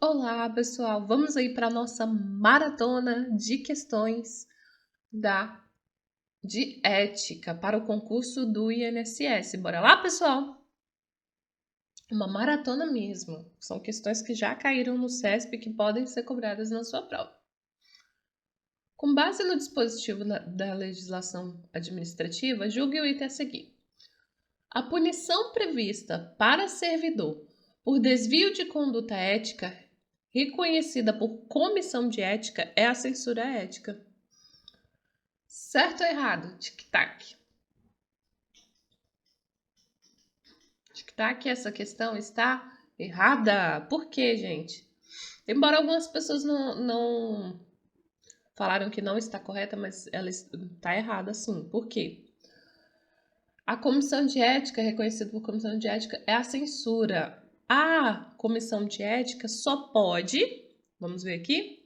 Olá, pessoal! Vamos aí para a nossa maratona de questões de ética para o concurso do INSS. Bora lá, pessoal? Uma maratona mesmo. São questões que já caíram no CESP e que podem ser cobradas na sua prova. Com base no dispositivo da legislação administrativa, julgue o item a seguir. A punição prevista para servidor por desvio de conduta ética reconhecida por comissão de ética é a censura ética. Certo ou errado? Tic-tac. Tic-tac, essa questão está errada. Por quê, gente? Embora algumas pessoas não falaram que não está correta, mas ela está errada sim. Por quê? A comissão de ética, reconhecida por comissão de ética, é a censura. A comissão de ética só pode, vamos ver aqui,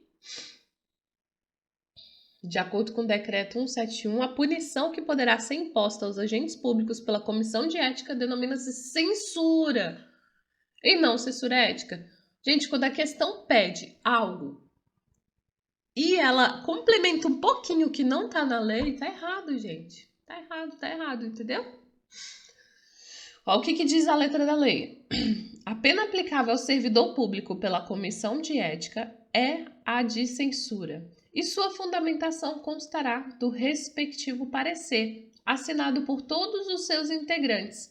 de acordo com o decreto 171, a punição que poderá ser imposta aos agentes públicos pela comissão de ética denomina-se censura e não censura ética. Gente, quando a questão pede algo e ela complementa um pouquinho que não tá na lei, tá errado, gente. Tá errado, entendeu? Ó, o que diz a letra da lei? A pena aplicável ao servidor público pela comissão de ética é a de censura, e sua fundamentação constará do respectivo parecer, assinado por todos os seus integrantes,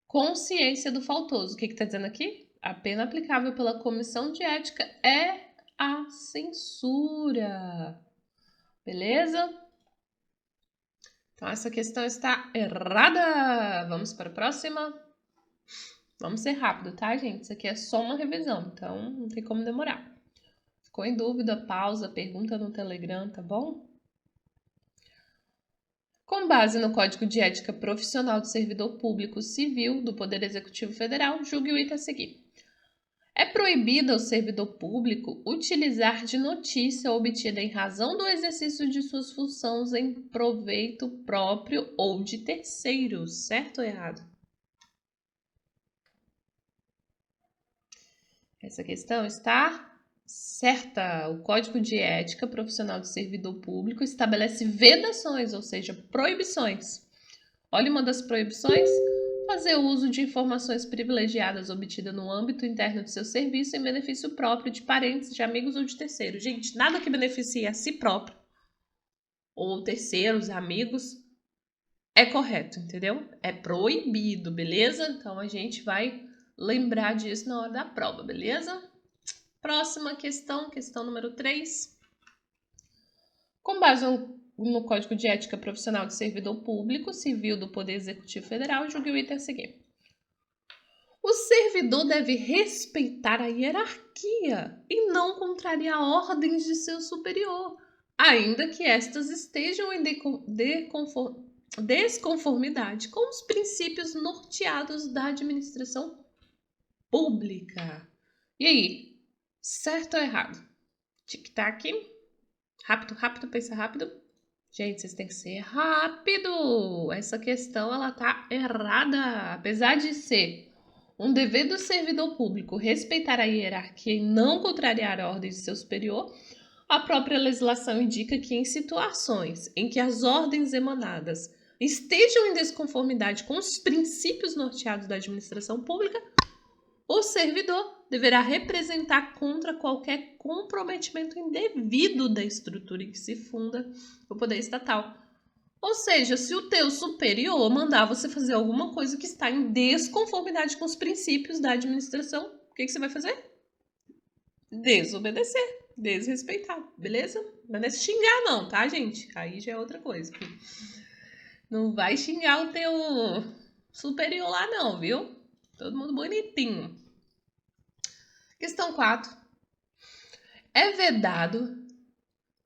com ciência do faltoso. O que está dizendo aqui? A pena aplicável pela comissão de ética é a censura. Beleza? Então, essa questão está errada. Vamos para a próxima. Vamos ser rápido, tá, gente? Isso aqui é só uma revisão, então não tem como demorar. Ficou em dúvida, pausa, pergunta no Telegram, tá bom? Com base no Código de Ética Profissional do Servidor Público Civil do Poder Executivo Federal, julgue o item a seguir. É proibido ao servidor público utilizar de notícia obtida em razão do exercício de suas funções em proveito próprio ou de terceiros, certo ou errado? Essa questão está certa. O Código de Ética Profissional do Servidor Público estabelece vedações, ou seja, proibições. Olha uma das proibições: fazer uso de informações privilegiadas obtidas no âmbito interno de seu serviço em benefício próprio de parentes, de amigos ou de terceiros. Gente, nada que beneficie a si próprio ou terceiros, amigos, é correto, entendeu? É proibido, beleza? Então a gente vai lembrar disso na hora da prova, beleza? Próxima questão, questão número 3. Com base no Código de Ética Profissional do Servidor Público Civil do Poder Executivo Federal, julgue o item a seguir. O servidor deve respeitar a hierarquia e não contrariar ordens de seu superior, ainda que estas estejam em desconformidade com os princípios norteados da administração pública. E aí, certo ou errado? Tic-tac. Rápido, pensa rápido. Gente, vocês têm que ser rápido. Essa questão, ela tá errada. Apesar de ser um dever do servidor público respeitar a hierarquia e não contrariar a ordem de seu superior, a própria legislação indica que em situações em que as ordens emanadas estejam em desconformidade com os princípios norteados da administração pública, o servidor deverá representar contra qualquer comprometimento indevido da estrutura em que se funda o poder estatal. Ou seja, se o teu superior mandar você fazer alguma coisa que está em desconformidade com os princípios da administração, o que você vai fazer? Desobedecer, desrespeitar, beleza? Não é xingar não, tá, gente? Aí já é outra coisa. Não vai xingar o teu superior lá não, viu? Todo mundo bonitinho. Questão 4. É vedado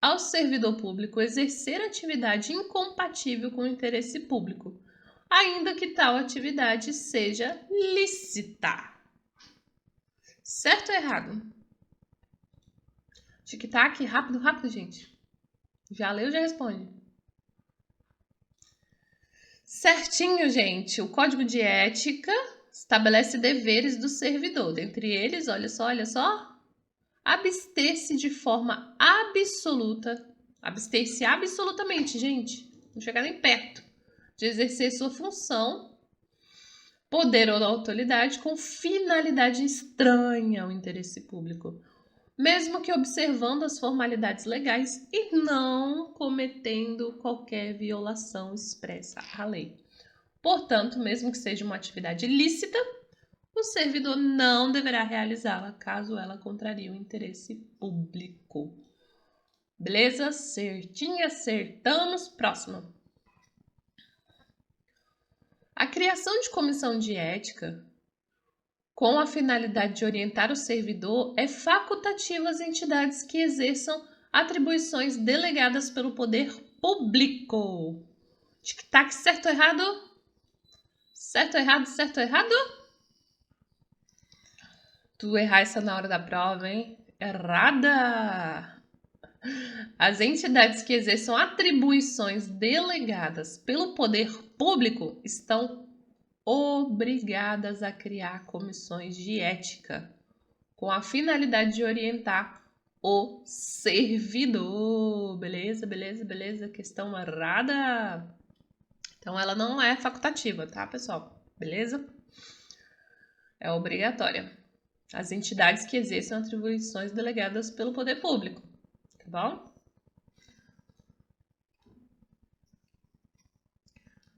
ao servidor público exercer atividade incompatível com o interesse público, ainda que tal atividade seja lícita. Certo ou errado? Tic-tac, rápido, gente. Já leu, já responde. Certinho, gente. O Código de Ética estabelece deveres do servidor. Dentre eles, olha só, abster-se de forma absoluta, abster-se absolutamente, gente, não chegar nem perto, de exercer sua função, poder ou autoridade com finalidade estranha ao interesse público, mesmo que observando as formalidades legais e não cometendo qualquer violação expressa à lei. Portanto, mesmo que seja uma atividade ilícita, o servidor não deverá realizá-la caso ela contrarie o interesse público. Beleza? Certinho, acertamos. Próximo. A criação de comissão de ética com a finalidade de orientar o servidor é facultativa às entidades que exerçam atribuições delegadas pelo poder público. Tic-tac, certo ou errado? Certo ou errado, certo ou errado? Tu errar essa na hora da prova, hein? Errada! As entidades que exerçam atribuições delegadas pelo poder público estão obrigadas a criar comissões de ética com a finalidade de orientar o servidor. Beleza, beleza, beleza? Questão errada. Então, ela não é facultativa, tá, pessoal? Beleza? É obrigatória. As entidades que exerçam atribuições delegadas pelo poder público, tá bom?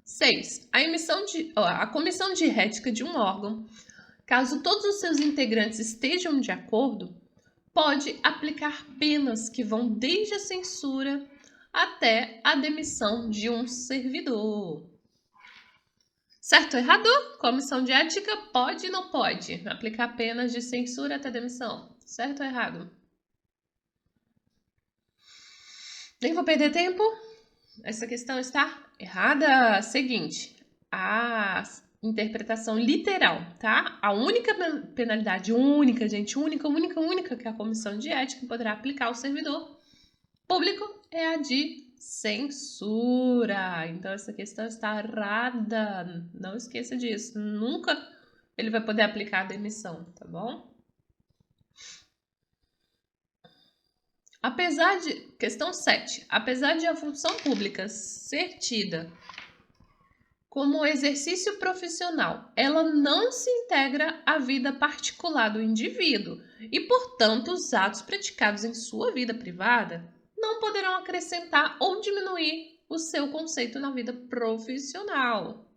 6. A comissão de ética de um órgão, caso todos os seus integrantes estejam de acordo, pode aplicar penas que vão desde a censura até a demissão de um servidor. Certo ou errado? Comissão de ética pode ou não pode aplicar penas de censura até demissão? Certo ou errado? Nem vou perder tempo. Essa questão está errada. Seguinte, a interpretação literal, tá? A única penalidade, única, gente, única que a comissão de ética poderá aplicar ao servidor público é a de censura. Então, essa questão está errada. Não esqueça disso. Nunca ele vai poder aplicar a demissão, tá bom? Questão 7. Apesar de a função pública ser tida como exercício profissional, ela não se integra à vida particular do indivíduo e, portanto, os atos praticados em sua vida privada não poderão acrescentar ou diminuir o seu conceito na vida profissional.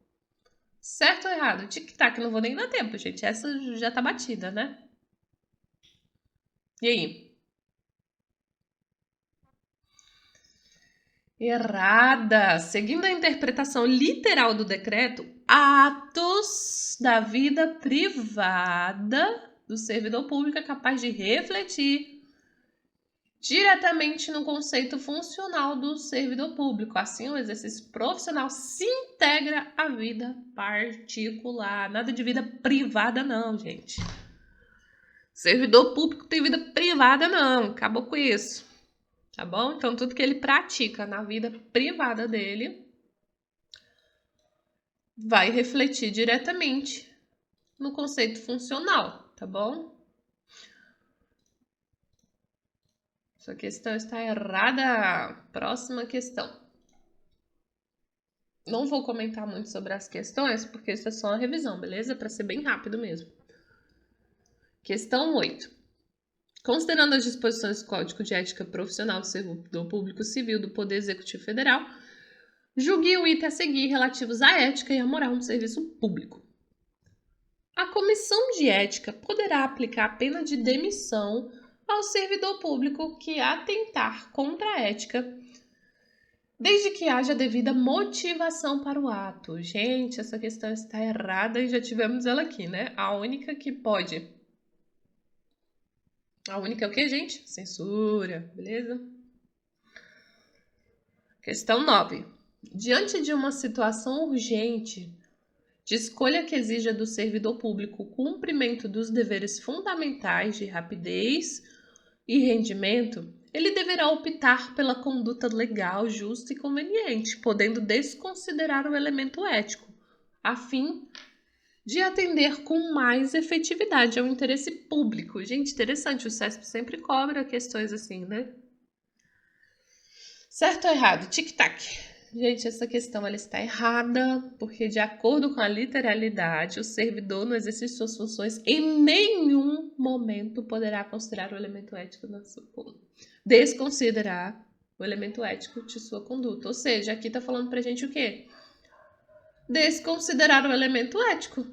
Certo ou errado? Tic-tac, não vou nem dar tempo, gente. Essa já tá batida, né? E aí? Errada! Seguindo a interpretação literal do decreto, atos da vida privada do servidor público é capaz de refletir diretamente no conceito funcional do servidor público. Assim, o exercício profissional se integra à vida particular. Nada de vida privada, não, gente. Servidor público tem vida privada, não. Acabou com isso. Tá bom? Então, tudo que ele pratica na vida privada dele vai refletir diretamente no conceito funcional, tá bom? Essa questão está errada. Próxima questão. Não vou comentar muito sobre as questões, porque isso é só uma revisão, beleza? Para ser bem rápido mesmo. Questão 8. Considerando as disposições do Código de Ética Profissional do Servidor Público Civil do Poder Executivo Federal, julgue o item a seguir relativos à ética e à moral no serviço público. A Comissão de Ética poderá aplicar a pena de demissão ao servidor público que atentar contra a ética, desde que haja devida motivação para o ato. Gente, essa questão está errada e já tivemos ela aqui, né? A única que pode... A única é o que, gente? Censura, beleza? Questão 9. Diante de uma situação urgente de escolha que exija do servidor público o cumprimento dos deveres fundamentais de rapidez e rendimento, ele deverá optar pela conduta legal, justa e conveniente, podendo desconsiderar o elemento ético, a fim de atender com mais efetividade ao interesse público. Gente, interessante, o CESP sempre cobra questões assim, né? Certo ou errado? Tic-tac. Gente, essa questão ela está errada, porque de acordo com a literalidade, o servidor no exercício de suas funções em nenhum momento poderá considerar o elemento ético na sua conduta. Desconsiderar o elemento ético de sua conduta. Ou seja, aqui tá falando pra gente o quê? Desconsiderar o elemento ético.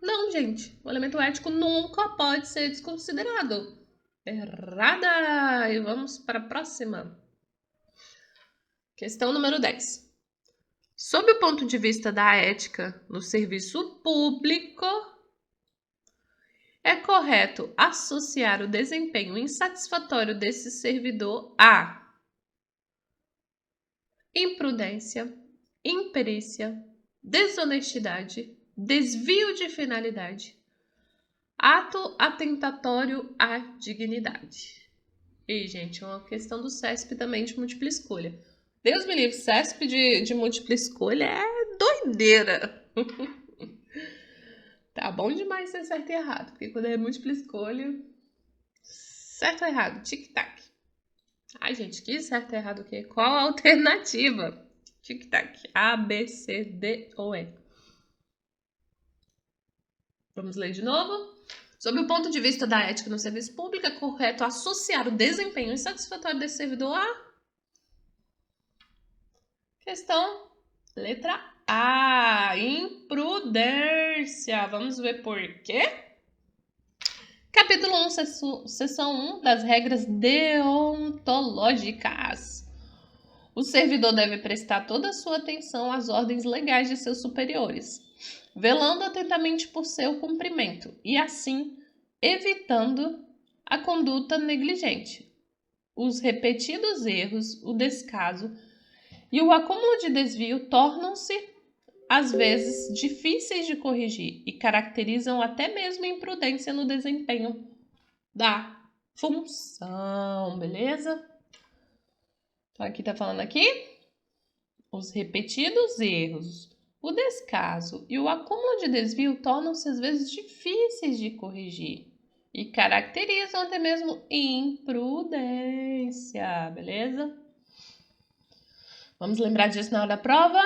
Não, gente. O elemento ético nunca pode ser desconsiderado. Errada! E vamos para a próxima. Questão número 10. Sob o ponto de vista da ética no serviço público, é correto associar o desempenho insatisfatório desse servidor a imprudência, imperícia, desonestidade, desvio de finalidade, ato atentatório à dignidade. E, gente, uma questão do CESP também de múltipla escolha. Deus me livre, CESP de múltipla escolha é doideira. Tá bom demais ser certo e errado, porque quando é múltipla escolha, certo ou errado, tic-tac. Ai, gente, que certo ou errado o quê? Qual a alternativa? Tic-tac, A, B, C, D ou E. Vamos ler de novo? Sob o ponto de vista da ética no serviço público, é correto associar o desempenho insatisfatório desse servidor a... Questão letra A, imprudência. Vamos ver por quê? Capítulo 1, seção 1 das regras deontológicas. O servidor deve prestar toda a sua atenção às ordens legais de seus superiores, velando atentamente por seu cumprimento e, assim, evitando a conduta negligente, os repetidos erros, o descaso e o acúmulo de desvio tornam-se, às vezes, difíceis de corrigir e caracterizam até mesmo a imprudência no desempenho da função, beleza? Então, aqui tá falando aqui, os repetidos erros, o descaso e o acúmulo de desvio tornam-se, às vezes, difíceis de corrigir e caracterizam até mesmo imprudência, beleza? Vamos lembrar disso na hora da prova?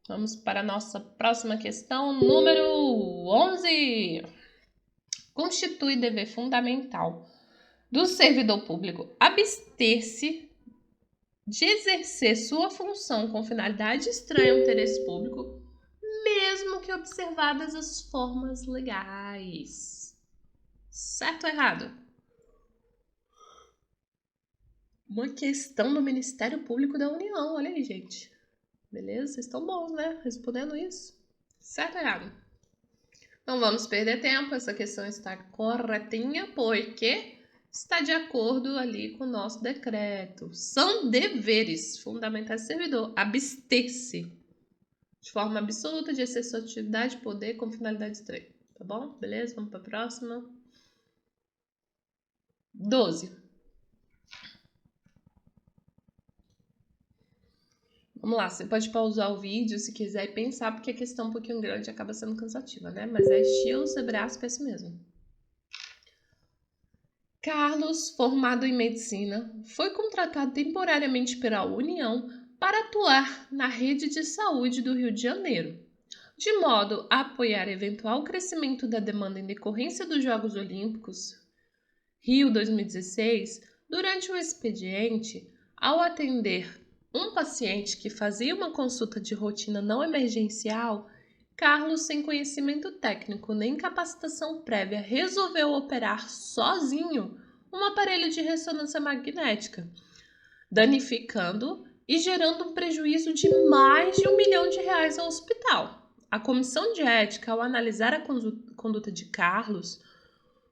Vamos para a nossa próxima questão, número 11. Constitui dever fundamental do servidor público abster-se de exercer sua função com finalidade estranha ao interesse público, mesmo que observadas as formas legais. Certo ou errado? Uma questão do Ministério Público da União, olha aí, gente. Beleza? Vocês estão bons, né? Respondendo isso. Certo ou errado? Não vamos perder tempo, essa questão está corretinha, porque está de acordo ali com o nosso decreto. São deveres fundamentais do servidor abster-se de forma absoluta de exercer sua atividade de poder com finalidade estranha. Tá bom? Beleza? Vamos para a próxima. 12. Vamos lá, você pode pausar o vídeo se quiser e pensar, porque a questão um pouquinho grande acaba sendo cansativa, né? Mas é estilo Sebrasp, é isso mesmo. Carlos, formado em medicina, foi contratado temporariamente pela União para atuar na rede de saúde do Rio de Janeiro, de modo a apoiar eventual crescimento da demanda em decorrência dos Jogos Olímpicos Rio 2016. Durante o expediente, ao atender um paciente que fazia uma consulta de rotina não emergencial, Carlos, sem conhecimento técnico nem capacitação prévia, resolveu operar sozinho um aparelho de ressonância magnética, danificando e gerando um prejuízo de mais de R$1 milhão ao hospital. A comissão de ética, ao analisar a conduta de Carlos,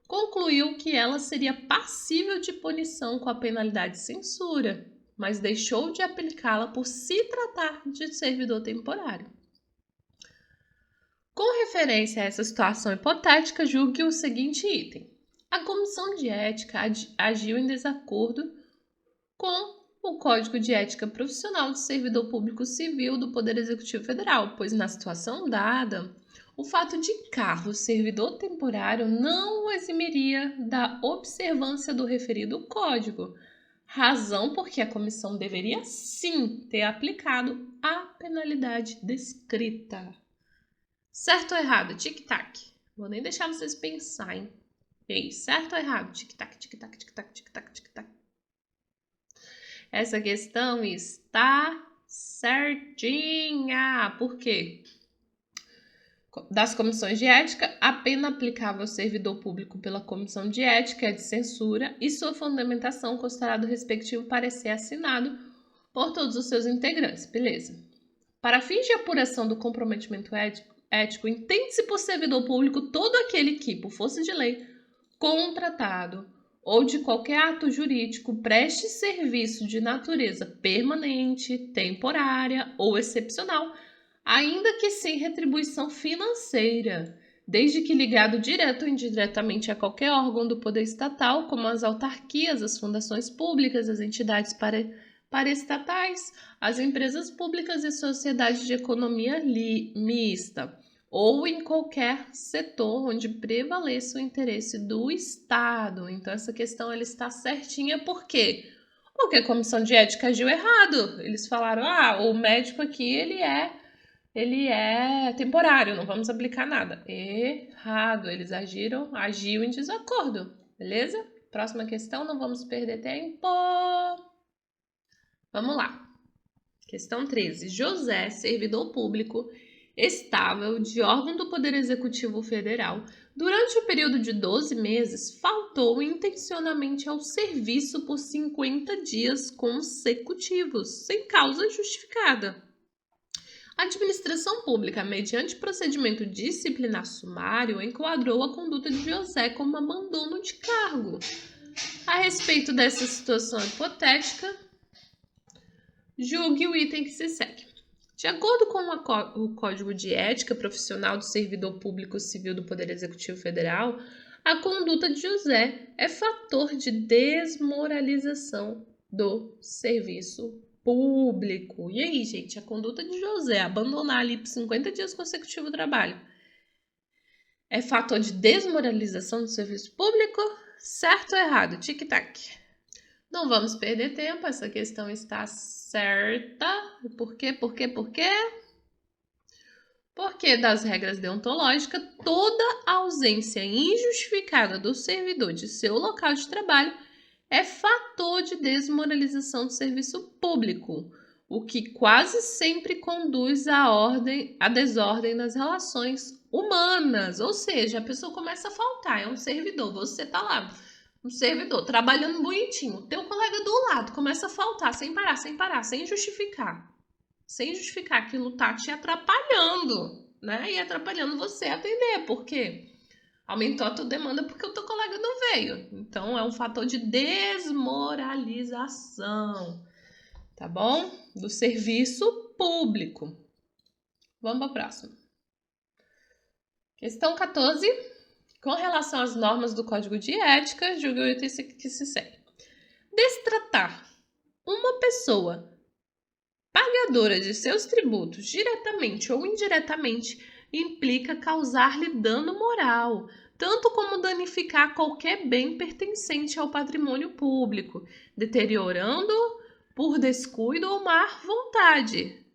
concluiu que ela seria passível de punição com a penalidade de censura, mas deixou de aplicá-la por se tratar de servidor temporário. Com referência a essa situação hipotética, julgue o seguinte item. A Comissão de Ética agiu em desacordo com o Código de Ética Profissional do Servidor Público Civil do Poder Executivo Federal, pois na situação dada, O fato de cargo servidor temporário não o eximiria da observância do referido código, razão porque a comissão deveria sim ter aplicado a penalidade descrita. Certo ou errado? Tic-tac. Vou nem deixar vocês pensarem. E aí, certo ou errado? Tic-tac, tic-tac, tic-tac, tic-tac, tic-tac. Essa questão está certinha. Por quê? Das comissões de ética, a pena aplicável ao servidor público pela comissão de ética é de censura e sua fundamentação constará do respectivo parecer assinado por todos os seus integrantes. Beleza. Para fins de apuração do comprometimento ético, entende-se por servidor público todo aquele que, por força de lei, contratado ou de qualquer ato jurídico, preste serviço de natureza permanente, temporária ou excepcional, ainda que sem retribuição financeira, desde que ligado direto ou indiretamente a qualquer órgão do poder estatal, como as autarquias, as fundações públicas, as entidades paraestatais, as empresas públicas e sociedades de economia mista, ou em qualquer setor onde prevaleça o interesse do Estado. Então, essa questão ela está certinha, por quê? Porque a comissão de ética agiu errado. Eles falaram, o médico aqui, ele é temporário, não vamos aplicar nada. Errado, eles agiu em desacordo, beleza? Próxima questão, não vamos perder tempo. Vamos lá. Questão 13. José, servidor público estável de órgão do Poder Executivo Federal, durante o período de 12 meses, faltou intencionalmente ao serviço por 50 dias consecutivos, sem causa justificada. A administração pública, mediante procedimento disciplinar sumário, enquadrou a conduta de José como abandono de cargo. A respeito dessa situação hipotética, julgue o item que se segue. De acordo com o Código de Ética Profissional do Servidor Público Civil do Poder Executivo Federal, a conduta de José é fator de desmoralização do serviço público. E aí, gente, a conduta de José, abandonar ali por 50 dias consecutivos o trabalho, é fator de desmoralização do serviço público? Certo ou errado? Tic-tac. Não vamos perder tempo, essa questão está certa. Por quê? Porque das regras deontológicas, toda ausência injustificada do servidor de seu local de trabalho é fator de desmoralização do serviço público, o que quase sempre conduz à desordem nas relações humanas. Ou seja, a pessoa começa a faltar, é um servidor, você tá lá, um servidor, trabalhando bonitinho, teu colega do lado começa a faltar, sem parar, sem justificar. Sem justificar, aquilo tá te atrapalhando, né? E atrapalhando você a atender, por quê? Aumentou a tua demanda porque o teu colega não veio. Então, é um fator de desmoralização, tá bom? Do serviço público. Vamos para a próxima. Questão 14. Com relação às normas do Código de Ética, julgue o item que se segue. Destratar uma pessoa pagadora de seus tributos, diretamente ou indiretamente, implica causar-lhe dano moral, tanto como danificar qualquer bem pertencente ao patrimônio público, deteriorando por descuido ou má vontade,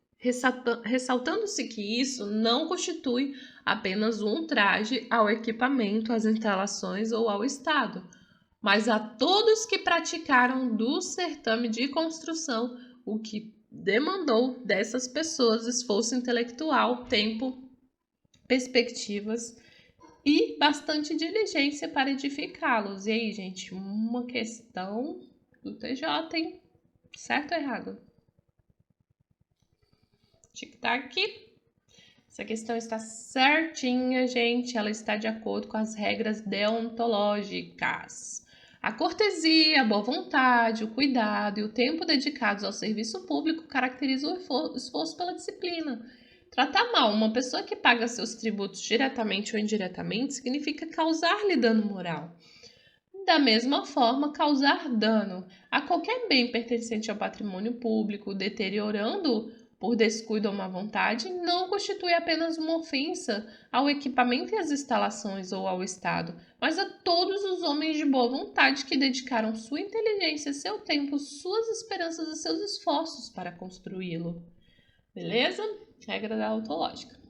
ressaltando-se que isso não constitui apenas um ultraje ao equipamento, às instalações ou ao Estado, mas a todos que praticaram do certame de construção, o que demandou dessas pessoas esforço intelectual, tempo, perspectivas e bastante diligência para edificá-los. E aí, gente, uma questão do TJ, hein? Certo ou errado? Tic-tac. Essa questão está certinha, gente. Ela está de acordo com as regras deontológicas. A cortesia, a boa vontade, o cuidado e o tempo dedicados ao serviço público caracterizam o esforço pela disciplina. Tratar mal uma pessoa que paga seus tributos diretamente ou indiretamente significa causar-lhe dano moral. Da mesma forma, causar dano a qualquer bem pertencente ao patrimônio público, deteriorando por descuido ou má vontade, não constitui apenas uma ofensa ao equipamento e às instalações ou ao Estado, mas a todos os homens de boa vontade que dedicaram sua inteligência, seu tempo, suas esperanças e seus esforços para construí-lo. Beleza? Regra da autológica.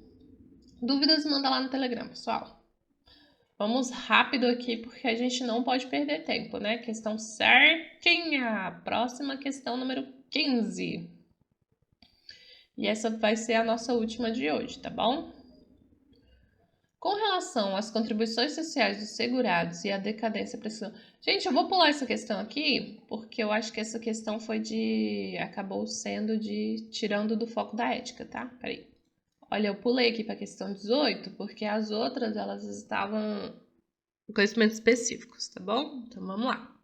Dúvidas, manda lá no Telegram, pessoal. Vamos rápido aqui, porque a gente não pode perder tempo, né? Questão certinha. Próxima questão, número 15. E essa vai ser a nossa última de hoje, tá bom? Com relação às contribuições sociais dos segurados e à decadência pressão. Gente, eu vou pular essa questão aqui, porque eu acho que essa questão acabou sendo tirando do foco da ética, tá? Peraí. Olha, eu pulei aqui para a questão 18, porque as outras, elas estavam em conhecimentos específicos, tá bom? Então, vamos lá.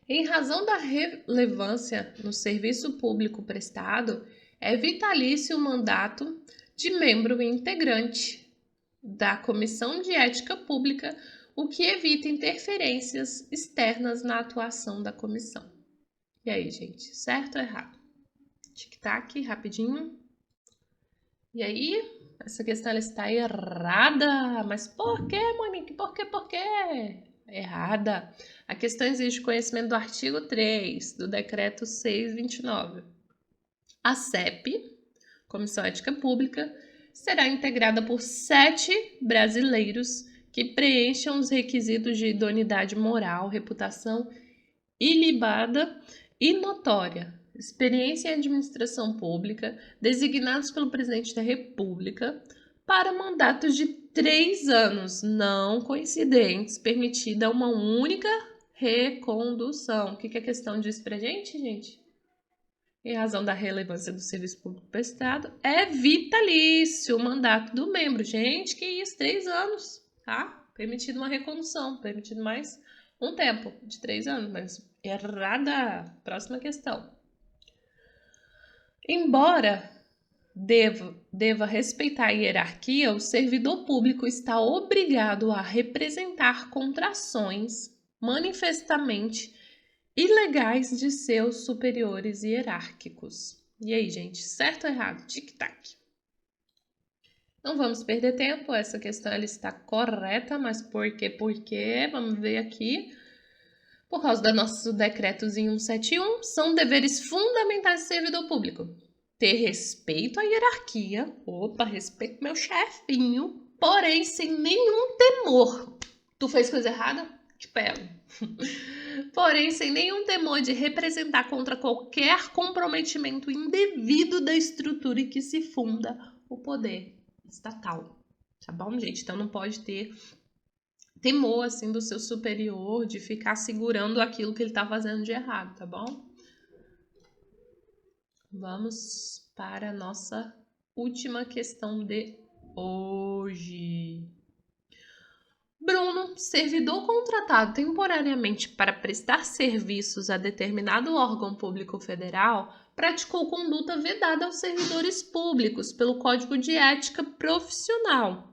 Em razão da relevância no serviço público prestado, é vitalício o mandato de membro integrante da Comissão de Ética Pública, o que evita interferências externas na atuação da comissão. E aí, gente, certo ou errado? Tic-tac, rapidinho. E aí, essa questão ela está errada. Mas por que, Monique? Por quê? Errada. A questão exige conhecimento do artigo 3 do Decreto 629. A CEP, Comissão Ética Pública, será integrada por 7 brasileiros que preencham os requisitos de idoneidade moral, reputação ilibada e notória, experiência em administração pública, designados pelo Presidente da República para mandatos de 3 anos, não coincidentes, permitida uma única recondução. O que a questão diz pra gente, gente? Em razão da relevância do serviço público prestado, é vitalício o mandato do membro. Gente, que isso, 3 anos, tá? Permitido uma recondução, permitido mais um tempo de 3 anos, mas errada. Próxima questão. Embora deva respeitar a hierarquia, o servidor público está obrigado a representar contrações manifestamente ilegais de seus superiores hierárquicos. E aí, gente, certo ou errado? Tic-tac. Não vamos perder tempo, essa questão ela está correta, mas por quê? Vamos ver aqui. Por causa do nosso decretozinho 171, são deveres fundamentais do servidor público. Ter respeito à hierarquia, respeito meu chefinho, porém sem nenhum temor. Tu fez coisa errada? Te pego. Porém, sem nenhum temor de representar contra qualquer comprometimento indevido da estrutura em que se funda o poder estatal. Tá bom, gente? Então não pode ter temor, assim, do seu superior, de ficar segurando aquilo que ele tá fazendo de errado, tá bom? Vamos para a nossa última questão de hoje. Bruno, servidor contratado temporariamente para prestar serviços a determinado órgão público federal, praticou conduta vedada aos servidores públicos pelo Código de Ética Profissional.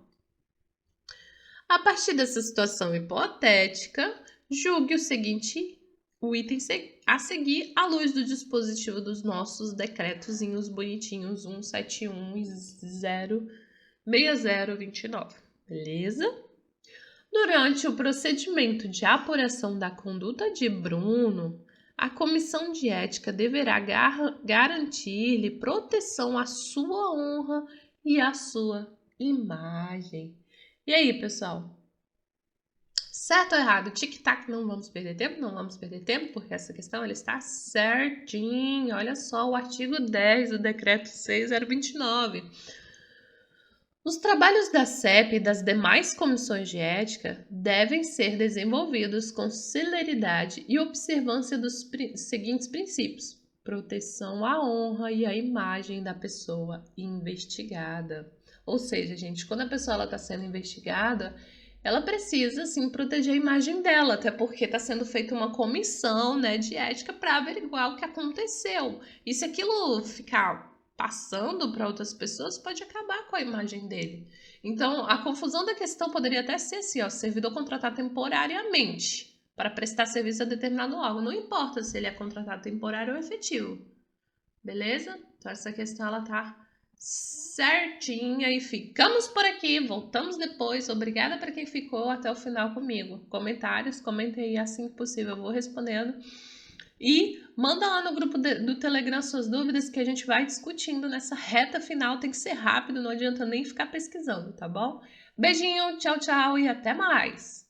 A partir dessa situação hipotética, julgue o item a seguir à luz do dispositivo dos nossos decretozinhos bonitinhos 171 e 06029. Beleza? Durante o procedimento de apuração da conduta de Bruno, a Comissão de Ética deverá garantir-lhe proteção à sua honra e à sua imagem. E aí, pessoal? Certo ou errado? Tic-tac, não vamos perder tempo, porque essa questão ela está certinha. Olha só o artigo 10 do Decreto 6029. Os trabalhos da CEP e das demais comissões de ética devem ser desenvolvidos com celeridade e observância dos seguintes princípios: proteção à honra e à imagem da pessoa investigada. Ou seja, gente, quando a pessoa está sendo investigada, ela precisa, sim, proteger a imagem dela, até porque está sendo feita uma comissão, né, de ética para averiguar o que aconteceu. E se aquilo ficar passando para outras pessoas, pode acabar com a imagem dele. Então, a confusão da questão poderia até ser assim, servidor contratado temporariamente para prestar serviço a determinado órgão. Não importa se ele é contratado temporário ou efetivo. beleza? Então essa questão ela tá certinha e ficamos por aqui, voltamos depois. Obrigada para quem ficou até o final comigo. Comentários, comentem aí assim que possível, eu vou respondendo. E manda lá no grupo do Telegram suas dúvidas que a gente vai discutindo nessa reta final. Tem que ser rápido, não adianta nem ficar pesquisando, tá bom? Beijinho, tchau, tchau e até mais!